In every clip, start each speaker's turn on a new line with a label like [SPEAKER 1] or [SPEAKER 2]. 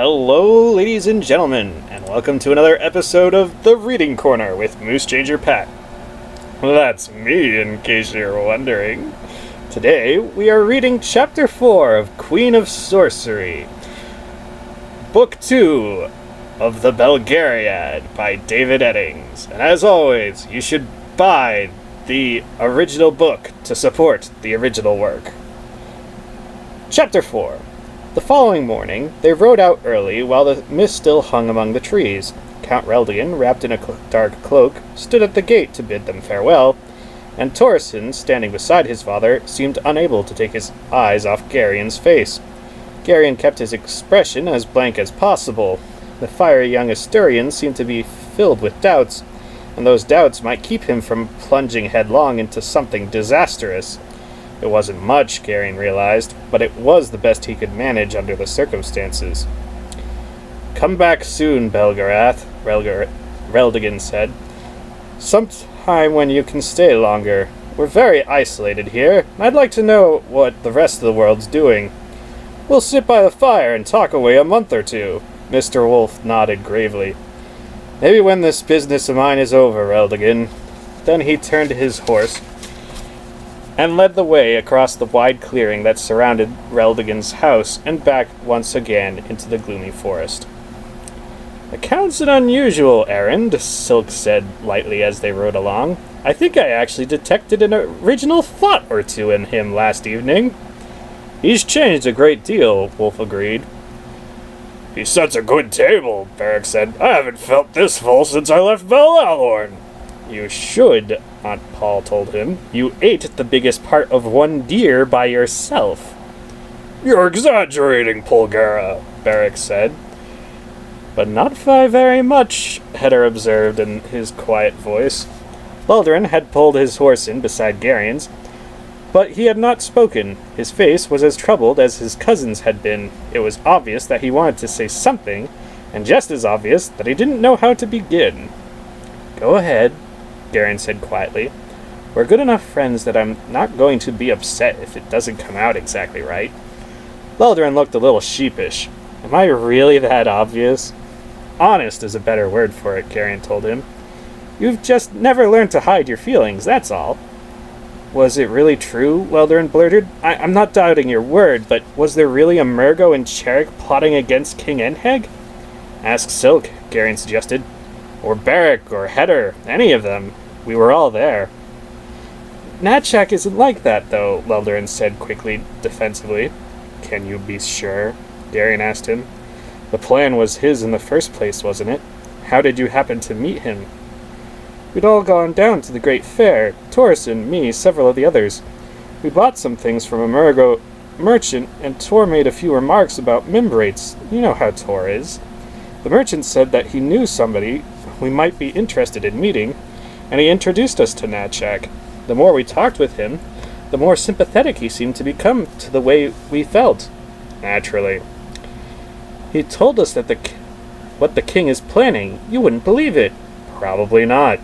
[SPEAKER 1] Hello, ladies and gentlemen, and welcome to another episode of The Reading Corner with MooseChangerPat. That's me, in case you're wondering. Today, we are reading Chapter 4 of Queen of Sorcery, Book 2 of the Belgariad by David Eddings. And as always, you should buy the original book to support the original work. Chapter 4. The following morning, they rode out early while the mist still hung among the trees. Count Reldigan, wrapped in a dark cloak, stood at the gate to bid them farewell, and Torsten, standing beside his father, seemed unable to take his eyes off Garion's face. Garion kept his expression as blank as possible. The fiery young Asturian seemed to be filled with doubts, and those doubts might keep him from plunging headlong into something disastrous. It wasn't much, Garion realized, but it was the best he could manage under the circumstances. "Come back soon, Belgarath," Reldigan said. "Sometime when you can stay longer. We're very isolated here, and I'd like to know what the rest of the world's doing. We'll sit by the fire and talk away a month or two." Mr. Wolf nodded gravely. "Maybe when this business of mine is over, Reldigan." Then he turned to his horse and led the way across the wide clearing that surrounded Reldigan's house and back once again into the gloomy forest. "Accounts an unusual errand," Silk said lightly as they rode along. "I think I actually detected an original thought or two in him last evening." "He's changed a great deal," Wolf agreed. "He sets a good table," Beric said. "I haven't felt this full since I left Belalorn." "You should," Aunt Paul told him. "You ate the biggest part of one deer by yourself." "You're exaggerating, Polgara," Beric said. "But not by very much," Heder observed in his quiet voice. Laldrin had pulled his horse in beside Garion's, but he had not spoken. His face was as troubled as his cousin's had been. It was obvious that he wanted to say something, and just as obvious that he didn't know how to begin. "Go ahead," Garion said quietly. "We're good enough friends that I'm not going to be upset if it doesn't come out exactly right." Laldrin looked a little sheepish. "Am I really that obvious?" "Honest is a better word for it," Garion told him. "You've just never learned to hide your feelings, that's all." "Was it really true?" Laldrin blurted. I'm not doubting your word, but was there really a Murgo and Cherik plotting against King Enheg?" "Ask Silk," Garion suggested. "Or Beric, or Heder, any of them. We were all there." "Natchak isn't like that, though," Laldrin said quickly, defensively. "Can you be sure?" Garion asked him. "The plan was his in the first place, wasn't it? How did you happen to meet him?" "We'd all gone down to the Great Fair, Torsten, me, several of the others. We bought some things from a Murgo merchant, and Tor made a few remarks about Mimbrates. You know how Tor is. The merchant said that he knew somebody we might be interested in meeting, and he introduced us to Natchak. The more we talked with him, the more sympathetic he seemed to become to the way we felt." "Naturally." "He told us that what the king is planning. You wouldn't believe it." "Probably not."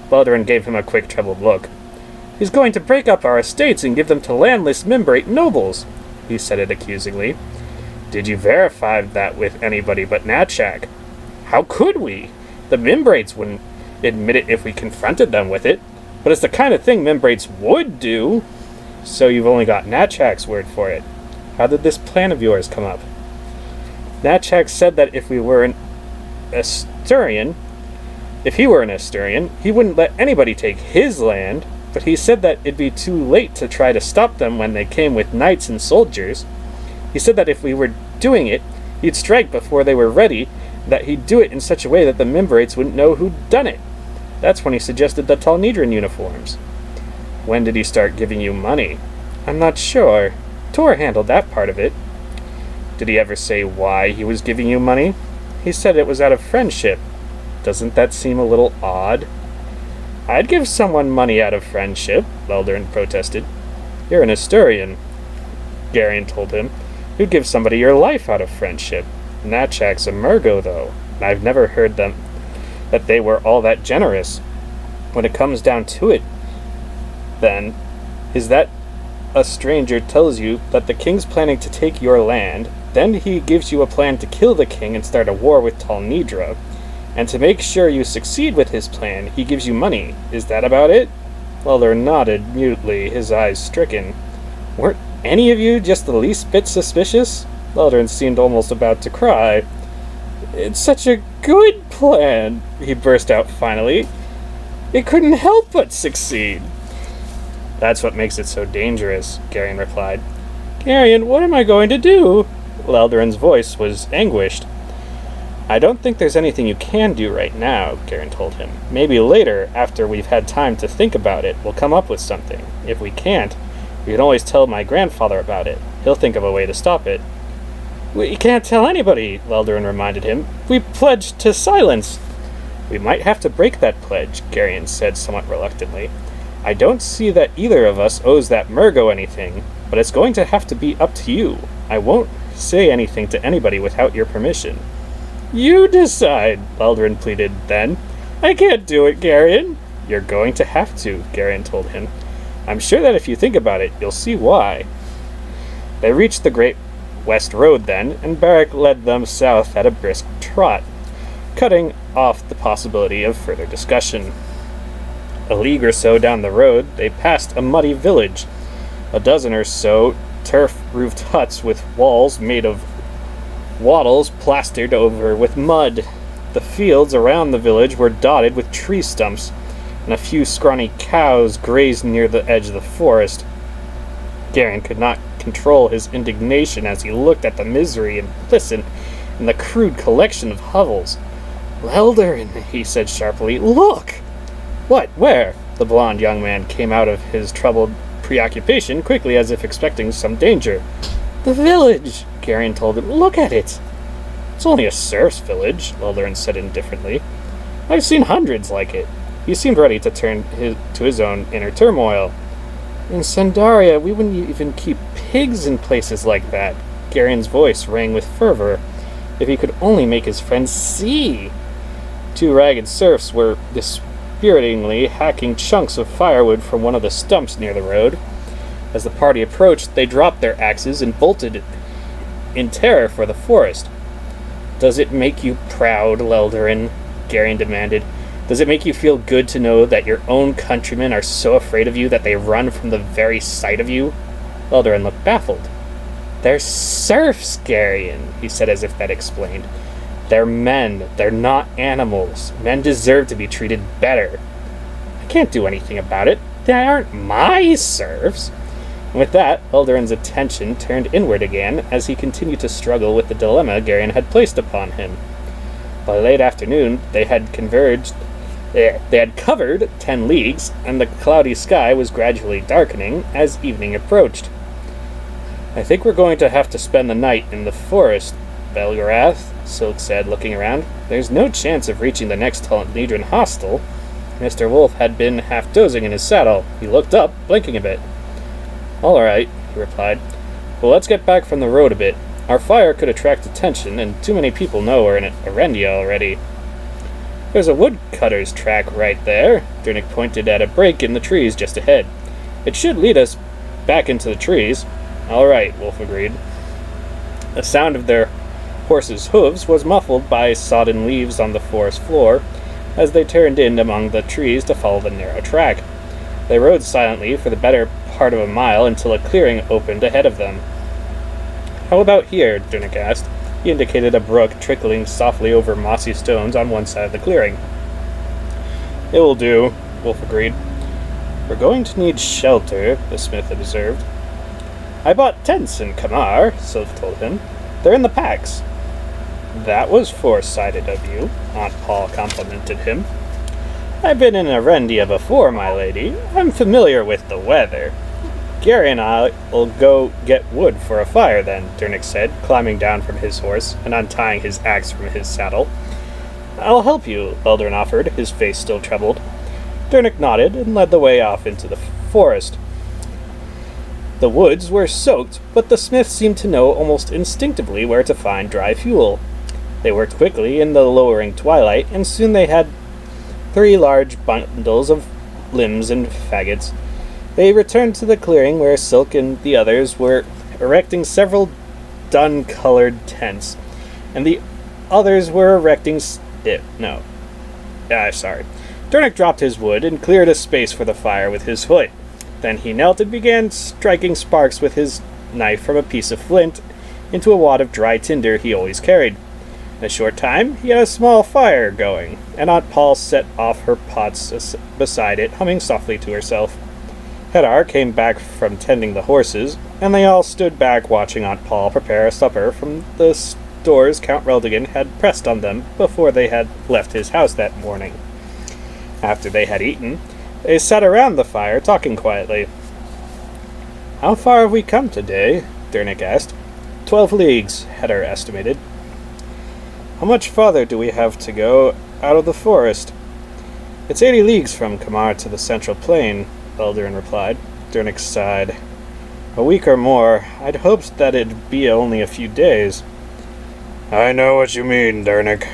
[SPEAKER 1] Baldrin gave him a quick, troubled look. "He's going to break up our estates and give them to landless Mimbrate nobles," he said it accusingly. "Did you verify that with anybody but Natchak?" "How could we? The Mimbrates wouldn't admit it if we confronted them with it, but it's the kind of thing Mimbrates would do." "So you've only got Natchak's word for it. How did this plan of yours come up?" "Natchak said that if he were an Asturian, he wouldn't let anybody take his land, but he said that it'd be too late to try to stop them when they came with knights and soldiers. He said that if we were doing it, he'd strike before they were ready, that he'd do it in such a way that the Mimbrates wouldn't know who'd done it. That's when he suggested the Talnidran uniforms." "When did he start giving you money?" "I'm not sure. Tor handled that part of it." "Did he ever say why he was giving you money?" "He said it was out of friendship." "Doesn't that seem a little odd?" "I'd give someone money out of friendship," Laldrin protested. "You're an Asturian," Garion told him. "You'd give somebody your life out of friendship. Natchak's a Murgo, though, and I've never heard that they were all that generous. When it comes down to it, then, is that a stranger tells you that the king's planning to take your land, Then he gives you a plan to kill the king and start a war with Talnidra. And to make sure you succeed with his plan, he gives you money. Is that about it?" Lelder nodded mutely, his eyes stricken. "Weren't any of you just the least bit suspicious?" Lelder seemed almost about to cry. "It's such a good plan," he burst out finally. "It couldn't help but succeed." "That's what makes it so dangerous," Garion replied. "Garion, what am I going to do?" Leldarin's voice was anguished. "I don't think there's anything you can do right now," Garion told him. "Maybe later, after we've had time to think about it, we'll come up with something. If we can't, we can always tell my grandfather about it. He'll think of a way to stop it." "We can't tell anybody," Leldarin reminded him. "We pledged to silence." "We might have to break that pledge," Garion said somewhat reluctantly. "I don't see that either of us owes that Murgo anything, but it's going to have to be up to you. I won't say anything to anybody without your permission." "You decide," Leldarin pleaded then. "I can't do it, Garion." "You're going to have to," Garion told him. "I'm sure that if you think about it, you'll see why." They reached the Great West Road then, and Beric led them south at a brisk trot, cutting off the possibility of further discussion. A league or so down the road, they passed a muddy village. A dozen or so turf-roofed huts with walls made of wattles plastered over with mud. The fields around the village were dotted with tree stumps, and a few scrawny cows grazed near the edge of the forest. Garion could not control his indignation as he looked at the misery implicit in the crude collection of hovels. "Leldarin," he said sharply, "look!" "What? Where?" The blond young man came out of his troubled preoccupation quickly, as if expecting some danger. "The village," Garion told him. "Look at it." "It's only a serf's village," Leldarin said indifferently. "I've seen hundreds like it." He seemed ready to turn to his own inner turmoil. "In Sandaria, we wouldn't even keep pigs in places like that." Garion's voice rang with fervor. If he could only make his friends see! Two ragged serfs were dispiritingly hacking chunks of firewood from one of the stumps near the road. As the party approached, they dropped their axes and bolted in terror for the forest. "Does it make you proud, Leldarin?" Garion demanded. "Does it make you feel good to know that your own countrymen are so afraid of you that they run from the very sight of you?" Leldarin looked baffled. "They're serfs, Garion," he said as if that explained. "They're men. They're not animals. Men deserve to be treated better." "I can't do anything about it. They aren't my serfs." And with that, Leldarin's attention turned inward again as he continued to struggle with the dilemma Garion had placed upon him. By late afternoon, they had covered 10 leagues, and the cloudy sky was gradually darkening as evening approached. "I think we're going to have to spend the night in the forest, Belgarath," Silk said, looking around. "There's no chance of reaching the next Talnidran hostel." Mr. Wolf had been half dozing in his saddle. He looked up, blinking a bit. "All right," he replied. "Well, let's get back from the road a bit. Our fire could attract attention, and too many people know we're in Erendia already." "There's a woodcutter's track right there." Durnik pointed at a break in the trees just ahead. "It should lead us back into the trees." "All right," Wolf agreed. The sound of their horses' hooves was muffled by sodden leaves on the forest floor as they turned in among the trees to follow the narrow track. They rode silently for the better part of a mile until a clearing opened ahead of them. "How about here?" Durnik asked. He indicated a brook trickling softly over mossy stones on one side of the clearing. "It will do," Wolf agreed. "We're going to need shelter," the smith observed. "I bought tents in Kamar," Sylph told him. "They're in the packs." "That was foresighted of you," Aunt Paul complimented him. "I've been in Erendia before, my lady. I'm familiar with the weather." "Gary and I will go get wood for a fire, then," Durnik said, climbing down from his horse and untying his axe from his saddle. "I'll help you," Leldarin offered, his face still troubled. Durnik nodded and led the way off into the forest. The woods were soaked, but the smith seemed to know almost instinctively where to find dry fuel. They worked quickly in the lowering twilight, and soon they had 3 large bundles of limbs and faggots. They returned to the clearing where Silk and the others were erecting several dun-colored tents, and the others were erecting Dernick dropped his wood and cleared a space for the fire with his foot. Then he knelt and began striking sparks with his knife from a piece of flint into a wad of dry tinder he always carried. In a short time, he had a small fire going, and Aunt Paul set off her pots beside it, humming softly to herself. Hedar came back from tending the horses, and they all stood back watching Aunt Paul prepare a supper from the stores Count Reldigan had pressed on them before they had left his house that morning. After they had eaten, they sat around the fire, talking quietly. "How far have we come today?" Dernick asked. 12 leagues, Hedar estimated. "How much farther do we have to go out of the forest?" "It's 80 leagues from Kamar to the central plain," Eldarin replied. Dernick sighed. "A week or more. I'd hoped that it'd be only a few days." "I know what you mean, Dernick,"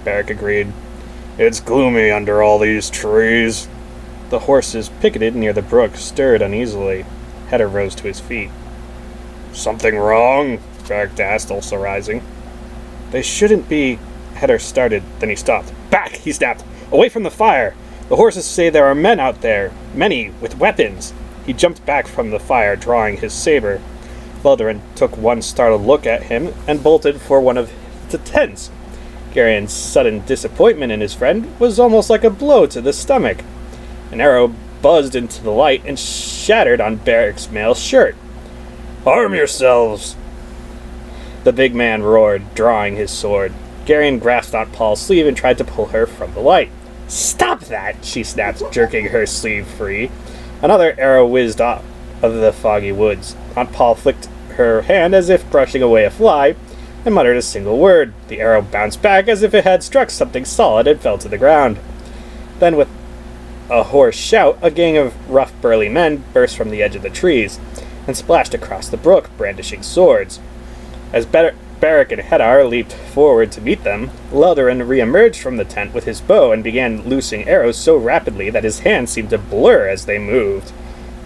[SPEAKER 1] Beric agreed. "It's gloomy under all these trees." The horses picketed near the brook stirred uneasily. Hedar rose to his feet. "Something wrong?" Beric asked, also rising. "They shouldn't be..." Hedar started, then he stopped. "Back!" he snapped. "Away from the fire! The horses say there are men out there, many, with weapons." He jumped back from the fire, drawing his saber. Eldarin took one startled look at him and bolted for one of the tents. Garion's sudden disappointment in his friend was almost like a blow to the stomach. An arrow buzzed into the light and shattered on Beric's mail shirt. "Arm yourselves!" The big man roared, drawing his sword. Garion grasped Aunt Paul's sleeve and tried to pull her from the light. "Stop that!" she snapped, jerking her sleeve free. Another arrow whizzed off of the foggy woods. Aunt Paul flicked her hand as if brushing away a fly, and muttered a single word. The arrow bounced back as if it had struck something solid and fell to the ground. Then, with a hoarse shout, a gang of rough, burly men burst from the edge of the trees and splashed across the brook, brandishing swords. As Beric and Hedar leaped forward to meet them, Eldarin re-emerged from the tent with his bow and began loosing arrows so rapidly that his hands seemed to blur as they moved.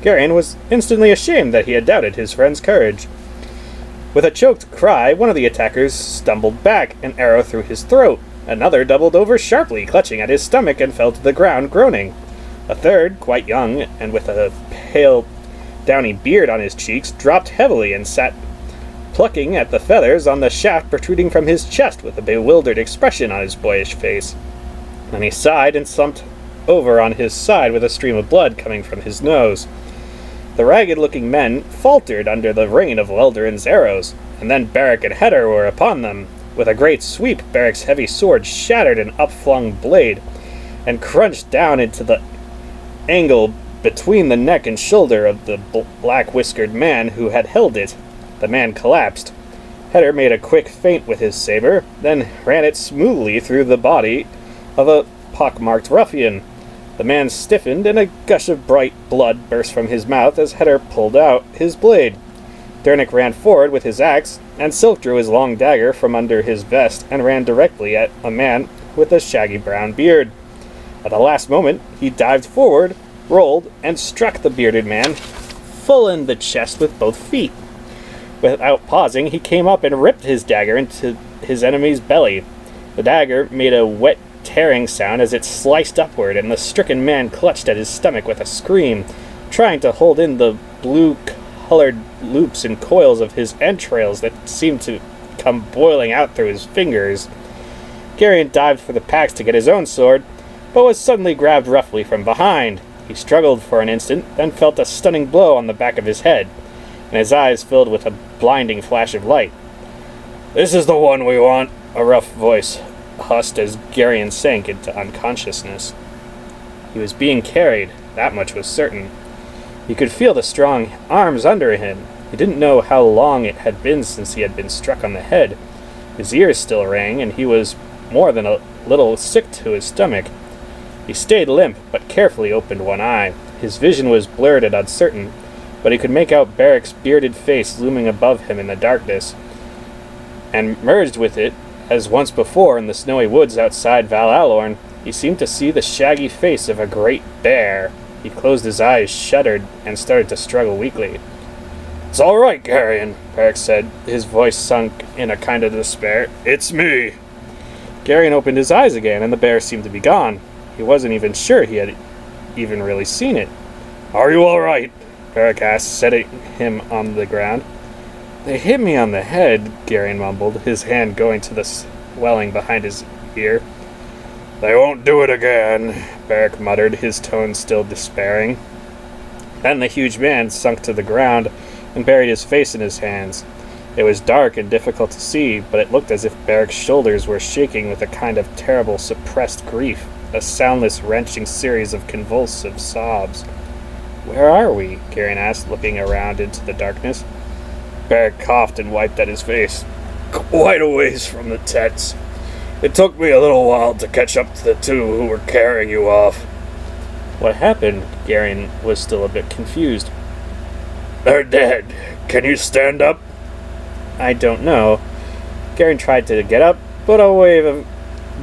[SPEAKER 1] Garion was instantly ashamed that he had doubted his friend's courage. With a choked cry, one of the attackers stumbled back, an arrow through his throat. Another doubled over sharply, clutching at his stomach, and fell to the ground, groaning. A third, quite young, and with a pale, downy beard on his cheeks, dropped heavily and sat plucking at the feathers on the shaft protruding from his chest with a bewildered expression on his boyish face. Then he sighed and slumped over on his side with a stream of blood coming from his nose. The ragged-looking men faltered under the rain of Eldarin's arrows, and then Beric and Hedar were upon them. With a great sweep, Beric's heavy sword shattered an upflung blade and crunched down into the angle between the neck and shoulder of the black-whiskered man who had held it. The man collapsed. Hedar made a quick feint with his saber, then ran it smoothly through the body of a pockmarked ruffian. The man stiffened, and a gush of bright blood burst from his mouth as Hedar pulled out his blade. Dernick ran forward with his axe, and Silk drew his long dagger from under his vest and ran directly at a man with a shaggy brown beard. At the last moment, he dived forward, rolled, and struck the bearded man full in the chest with both feet. Without pausing, he came up and ripped his dagger into his enemy's belly. The dagger made a wet, tearing sound as it sliced upward, and the stricken man clutched at his stomach with a scream, trying to hold in the blue-colored loops and coils of his entrails that seemed to come boiling out through his fingers. Garion dived for the pax to get his own sword, but was suddenly grabbed roughly from behind. He struggled for an instant, then felt a stunning blow on the back of his head, and his eyes filled with a blinding flash of light. "This is the one we want," a rough voice husked as Garion sank into unconsciousness. He was being carried, that much was certain. He could feel the strong arms under him. He didn't know how long it had been since he had been struck on the head. His ears still rang, and he was more than a little sick to his stomach. He stayed limp, but carefully opened one eye. His vision was blurred and uncertain, but he could make out Beric's bearded face looming above him in the darkness, and merged with it, as once before in the snowy woods outside Val Alorn, he seemed to see the shaggy face of a great bear. He closed his eyes, shuddered, and started to struggle weakly. "It's all right, Garion," Beric said, his voice sunk in a kind of despair. "It's me." Garion opened his eyes again, and the bear seemed to be gone. He wasn't even sure he had even really seen it. "Are you all right?" Beric asked, setting him on the ground. "They hit me on the head," Garion mumbled, his hand going to the swelling behind his ear. "They won't do it again," Beric muttered, his tone still despairing. Then the huge man sunk to the ground and buried his face in his hands. It was dark and difficult to see, but it looked as if Beric's shoulders were shaking with a kind of terrible suppressed grief, a soundless, wrenching series of convulsive sobs. "Where are we?" Garion asked, looking around into the darkness. Beric coughed and wiped at his face. "Quite a ways from the tents. It took me a little while to catch up to the two who were carrying you off." "What happened?" Garion was still a bit confused. "They're dead. Can you stand up?" "I don't know." Garion tried to get up, but a wave of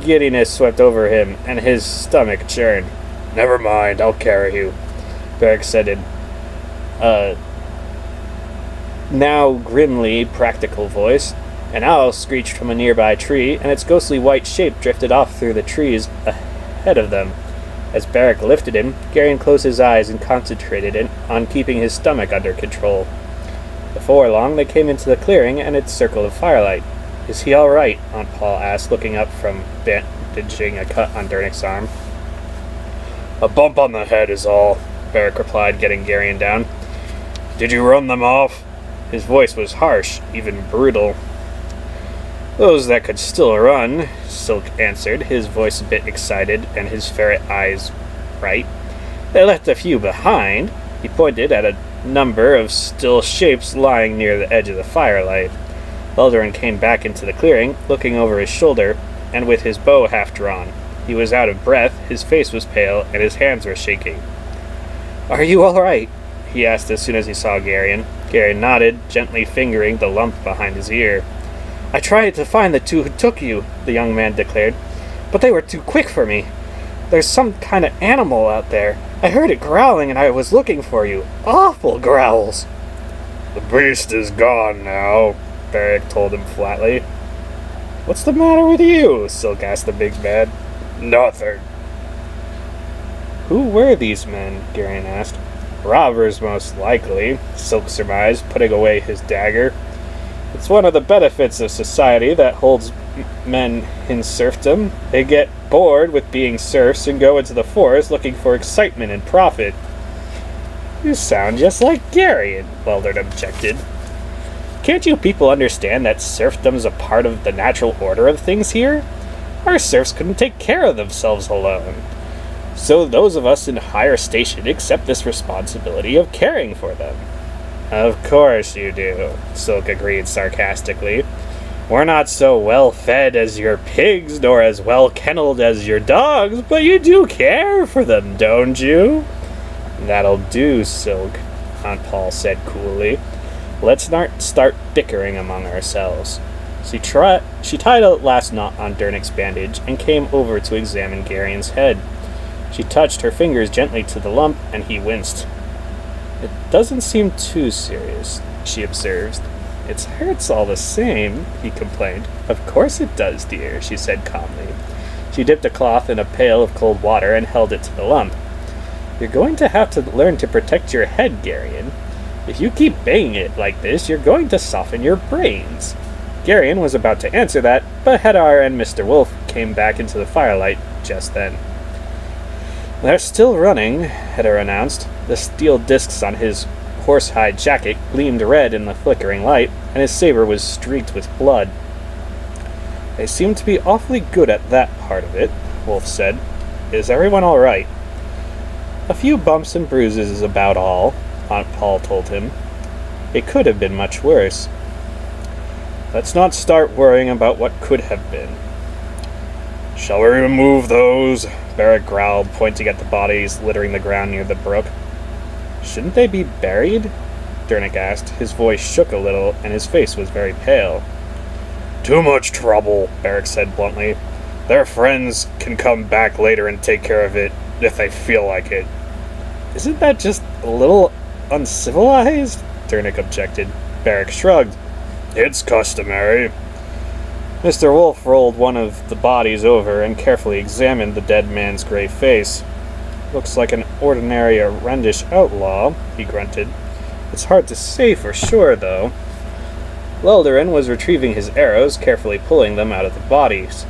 [SPEAKER 1] giddiness swept over him, and his stomach churned. "Never mind, I'll carry you," Beric said in now grimly practical voice. An owl screeched from a nearby tree, and its ghostly white shape drifted off through the trees ahead of them. As Beric lifted him, Garion closed his eyes and concentrated on keeping his stomach under control. Before long, they came into the clearing and its circle of firelight. "Is he all right?" Aunt Paul asked, looking up from bandaging a cut on Dernick's arm. "A bump on the head is all," Beric replied, getting Garion down. "Did you run them off?" His voice was harsh, even brutal. "Those that could still run," Silk answered, his voice a bit excited and his ferret eyes bright. "They left a few behind." He pointed at a number of still shapes lying near the edge of the firelight. Eldarin came back into the clearing, looking over his shoulder, and with his bow half drawn. He was out of breath, his face was pale, and his hands were shaking. "Are you all right?" he asked as soon as he saw Garion. Garion nodded, gently fingering the lump behind his ear. "I tried to find the two who took you," the young man declared, "but they were too quick for me. There's some kind of animal out there. I heard it growling and I was looking for you. Awful growls." "The beast is gone now," Beric told him flatly. "What's the matter with you?" Silk asked the big man. "Nothing." "Who were these men?" Garion asked. "Robbers, most likely," Silk surmised, putting away his dagger. "It's one of the benefits of society that holds men in serfdom. They get bored with being serfs and go into the forest looking for excitement and profit." "You sound just like Garion," Weldon objected. "Can't you people understand that serfdom's a part of the natural order of things here? Our serfs couldn't take care of themselves alone. So those of us in higher station accept this responsibility of caring for them." "Of course you do," Silk agreed sarcastically. "We're not so well-fed as your pigs, nor as well-kenneled as your dogs, but you do care for them, don't you?" "That'll do, Silk," Aunt Paul said coolly. "Let's not start bickering among ourselves." She tied a last knot on Dernick's bandage and came over to examine Garion's head. She touched her fingers gently to the lump, and he winced. "It doesn't seem too serious," she observed. "It hurts all the same," he complained. "Of course it does, dear," she said calmly. She dipped a cloth in a pail of cold water and held it to the lump. "You're going to have to learn to protect your head, Garion. If you keep banging it like this, you're going to soften your brains." Garion was about to answer that, but Hedar and Mr. Wolf came back into the firelight just then. "They're still running," Hedar announced. The steel discs on his horsehide jacket gleamed red in the flickering light, and his saber was streaked with blood. "They seem to be awfully good at that part of it," Wolf said. "Is everyone all right?" "A few bumps and bruises is about all," Aunt Paul told him. "It could have been much worse." "Let's not start worrying about what could have been." "Shall we remove those?" Beric growled, pointing at the bodies littering the ground near the brook. "Shouldn't they be buried?" Dernick asked. His voice shook a little, and his face was very pale. "Too much trouble," Beric said bluntly. "Their friends can come back later and take care of it, if they feel like it." "Isn't that just a little uncivilized?" Dernick objected. Beric shrugged. It's customary. Mr. Wolf rolled one of the bodies over and carefully examined the dead man's gray face. Looks like an ordinary Rendish outlaw, he grunted. It's hard to say for sure, though. Leldarin was retrieving his arrows, carefully pulling them out of the bodies.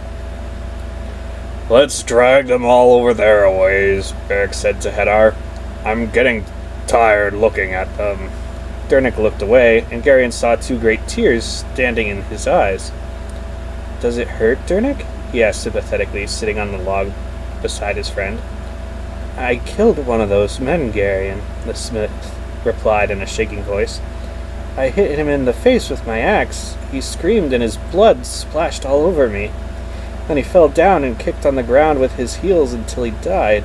[SPEAKER 1] Let's drag them all over there a ways, Beric said to Hedar. I'm getting tired looking at them. Dernick looked away, and Garion saw two great tears standing in his eyes. Does it hurt, Dernick? He asked sympathetically, sitting on the log beside his friend. I killed one of those men, Garion, the smith replied in a shaking voice. I hit him in the face with my axe. He screamed and his blood splashed all over me. Then he fell down and kicked on the ground with his heels until he died.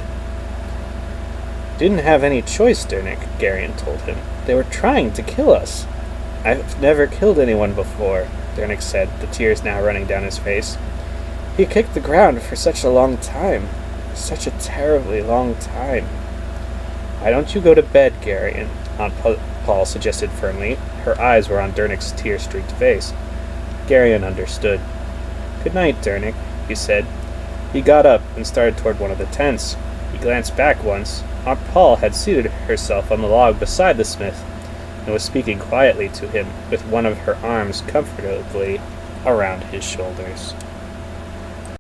[SPEAKER 1] Didn't have any choice, Dernick, Garion told him. They were trying to kill us. I've never killed anyone before, Dernick said, the tears now running down his face. He kicked the ground for such a long time. Such a terribly long time. Why don't you go to bed, Garion? Aunt Paul suggested firmly. Her eyes were on Dernick's tear-streaked face. Garion understood. Good night, Dernick, he said. He got up and started toward one of the tents. He glanced back once. Aunt Paul had seated herself on the log beside the smith and was speaking quietly to him with one of her arms comfortably around his shoulders.